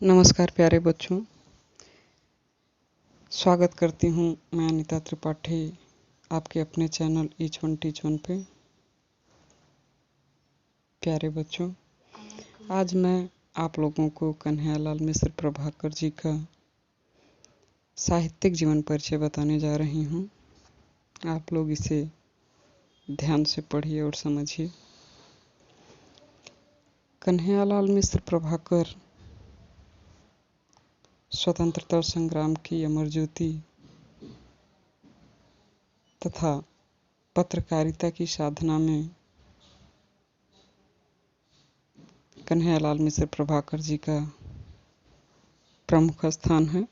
नमस्कार प्यारे बच्चों, स्वागत करती हूँ मैं अनीता त्रिपाठी आपके अपने channel each one teach one पे। प्यारे बच्चों, आज मैं आप लोगों को कन्हैयालाल मिश्र प्रभाकर जी का साहित्यिक जीवन परिचय बताने जा रही हूँ। आप लोग इसे ध्यान से पढ़िए और समझिए। कन्हैयालाल मिश्र प्रभाकर स्वतंत्रता संग्राम की अमर ज्योति तथा पत्रकारिता की साधना में कन्हैयालाल मिश्र प्रभाकर जी का प्रमुख स्थान है।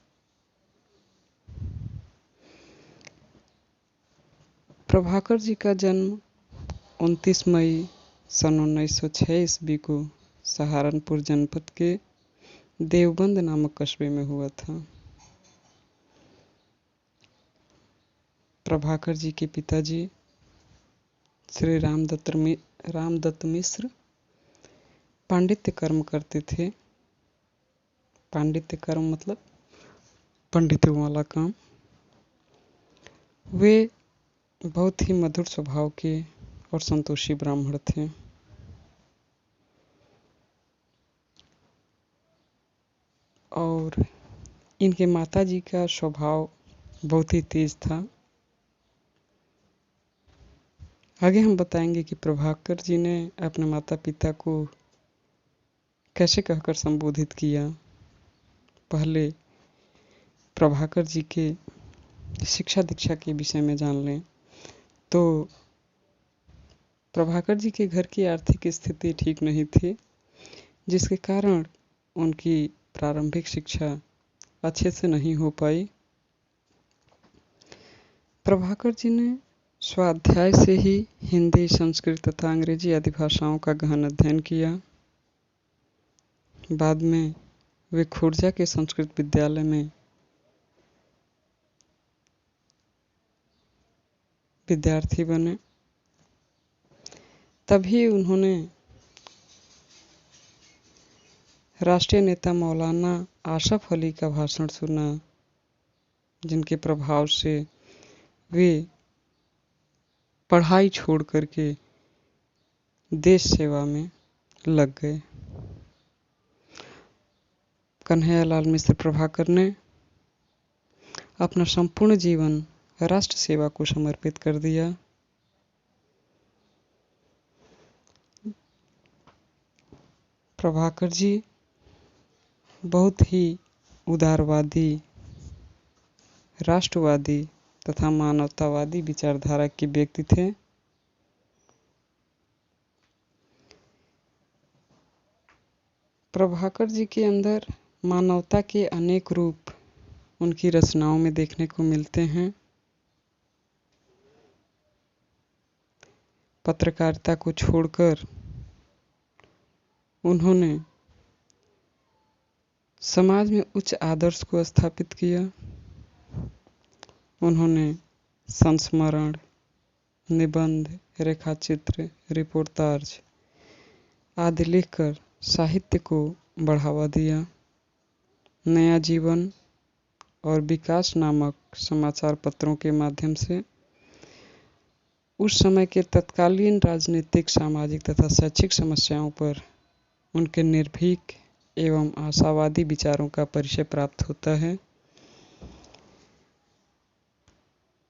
प्रभाकर जी का जन्म 29 मई सन 1906 ईस्वी को सहारनपुर जनपद के देवबंद नामक कस्बे में हुआ था। प्रभाकर जी के पिताजी श्री रामदत्त मिश्र पांडित्य कर्म करते थे। पांडित्य कर्म मतलब पंडितों वाला काम। वे बहुत ही मधुर स्वभाव के और संतोषी ब्राह्मण थे। और इनके माताजी का स्वभाव बहुत ही तेज था। आगे हम बताएंगे कि प्रभाकर जी ने अपने माता पिता को कैसे कहकर संबोधित किया। पहले प्रभाकर जी के शिक्षा दीक्षा के विषय में जान लें तो प्रभाकर जी के घर की आर्थिक स्थिति ठीक नहीं थी, जिसके कारण उनकी प्रारंभिक शिक्षा अच्छे से नहीं हो पाई। प्रभाकर जी ने स्वाध्याय से ही हिंदी, संस्कृत तथा अंग्रेजी आदि भाषाओं का गहन अध्ययन किया। बाद में वे खुर्जा के संस्कृत विद्यालय में विद्यार्थी बने। तभी उन्होंने राष्ट्रीय नेता मौलाना आशफ अली का भाषण सुना, जिनके प्रभाव से वे पढ़ाई छोड़ करके देश सेवा में लग गए। कन्हैयालाल मिश्र प्रभाकर ने अपना संपूर्ण जीवन राष्ट्र सेवा को समर्पित कर दिया। प्रभाकर जी बहुत ही उदारवादी, राष्ट्रवादी तथा मानवतावादी विचारधारा के व्यक्ति थे। प्रभाकर जी के अंदर मानवता के अनेक रूप उनकी रचनाओं में देखने को मिलते हैं। पत्रकारिता को छोड़कर उन्होंने समाज में उच्च आदर्श को स्थापित किया। उन्होंने संस्मरण, निबंध, रेखाचित्र, रिपोर्टाज आदि लिखकर साहित्य को बढ़ावा दिया। नया जीवन और विकास नामक समाचार पत्रों के माध्यम से उस समय के तत्कालीन राजनीतिक, सामाजिक तथा शैक्षिक समस्याओं पर उनके निर्भीक एवं आशावादी विचारों का परिचय प्राप्त होता है।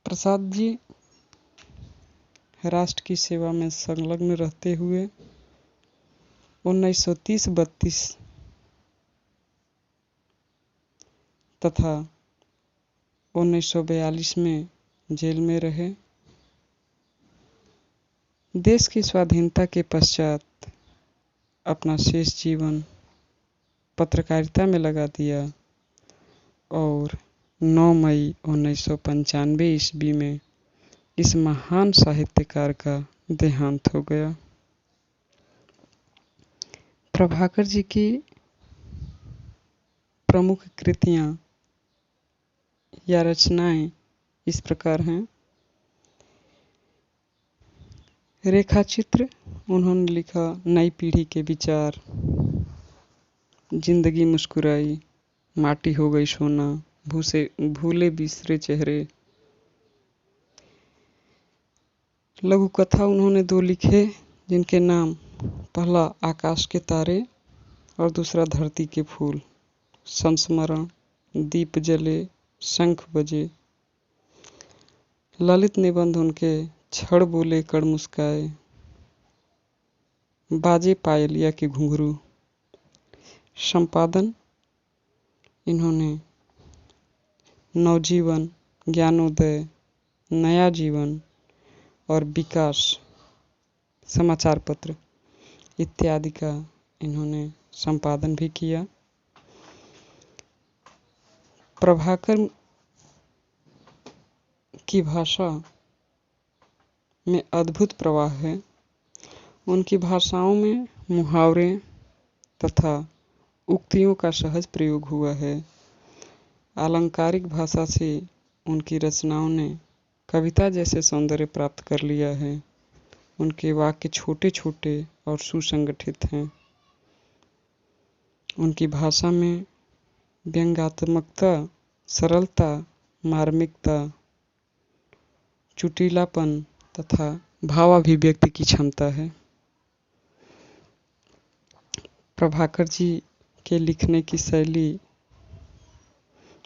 प्रसाद जी राष्ट्र की सेवा में संलग्न रहते हुए 1930-32 तथा 1942 में जेल में रहे। देश की स्वाधीनता के पश्चात अपना शेष जीवन पत्रकारिता में लगा दिया और 9 मई 1995 ईस्वी में इस महान साहित्यकार का देहांत हो गया। प्रभाकर जी की प्रमुख कृतियां या रचनाएं इस प्रकार हैं। रेखाचित्र उन्होंने लिखा नई पीढ़ी के विचार, जिंदगी मुस्कुराई, माटी हो गई सोना, भूले बिसरे चेहरे। लघु कथा उन्होंने 2 लिखे, जिनके नाम पहला आकाश के तारे और दूसरा धरती के फूल। संस्मरण, दीप जले, शंख बजे। ललित निबंध उनके छड़ बोले कड़ मुस्काए, बाजे पायलिया के घुंघरू। संपादन इन्होंने नवजीवन, ज्ञानोदय, नया जीवन और विकास समाचार पत्र इत्यादि का इन्होंने संपादन भी किया। प्रभाकर की भाषा में अद्भुत प्रवाह है। उनकी भाषाओं में मुहावरे तथा उक्तियों का सहज प्रयोग हुआ है। आलंकारिक भाषा से उनकी रचनाओं ने कविता जैसे सौंदर्य प्राप्त कर लिया है। उनके वाक्य छोटे छोटे और सुसंगठित हैं। उनकी भाषा में व्यंग्यात्मकता, सरलता, मार्मिकता, चुटीलापन तथा भावाभिव्यक्ति की क्षमता है। प्रभाकर जी के लिखने की शैली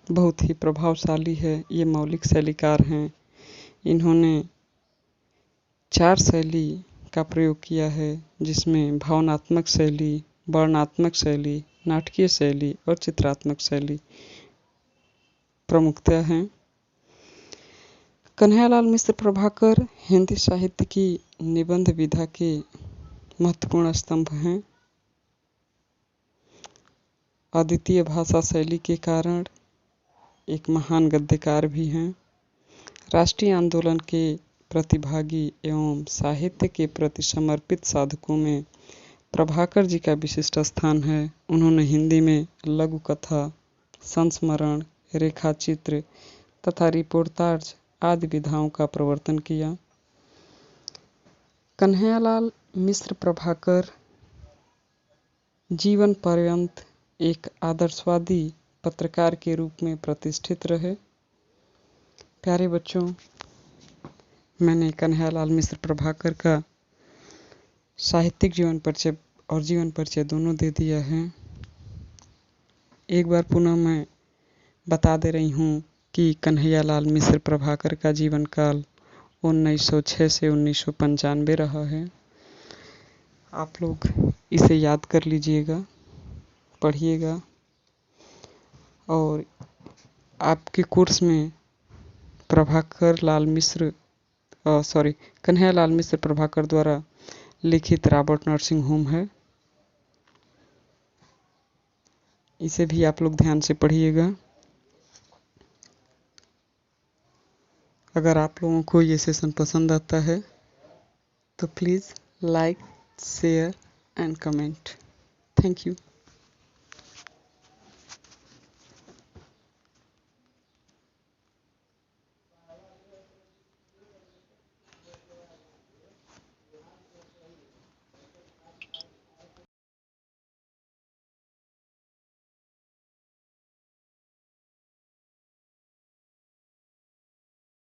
बहुत ही प्रभावशाली है। ये मौलिक शैलीकार हैं। इन्होंने 4 शैली का प्रयोग किया है, जिसमें भावनात्मक शैली, वर्णनात्मक शैली, नाटकीय शैली और चित्रात्मक शैली प्रमुखतः हैं। कन्हैयालाल मिश्र प्रभाकर हिंदी साहित्य की निबंध विधा के महत्वपूर्ण स्तंभ हैं। अद्वितीय भाषा शैली के कारण एक महान गद्यकार भी हैं। राष्ट्रीय आंदोलन के प्रतिभागी एवं साहित्य के प्रति समर्पित साधकों में प्रभाकर जी का विशिष्ट स्थान है। उन्होंने हिंदी में लघु कथा, संस्मरण, रेखाचित्र तथा रिपोर्टाज आदि विधाओं का प्रवर्तन किया। कन्हैयालाल मिश्र प्रभाकर जीवन पर्यंत एक आदर्शवादी पत्रकार के रूप में प्रतिष्ठित रहे। प्यारे बच्चों, मैंने कन्हैयालाल मिश्र प्रभाकर का साहित्यिक जीवन परिचय और जीवन परिचय दोनों दे दिया है। एक बार पुनः मैं बता दे रही हूँ कि कन्हैयालाल मिश्र प्रभाकर का जीवन काल 1906 से 1995 रहा है। आप लोग इसे याद कर लीजिएगा, पढ़िएगा और आपके कोर्स में कन्हैयालाल मिश्र प्रभाकर द्वारा लिखित रॉबर्ट नरसिंह होम है। इसे भी आप लोग ध्यान से पढ़िएगा। अगर आप लोगों को ये सेशन पसंद आता है तो please like, share and comment. Thank you.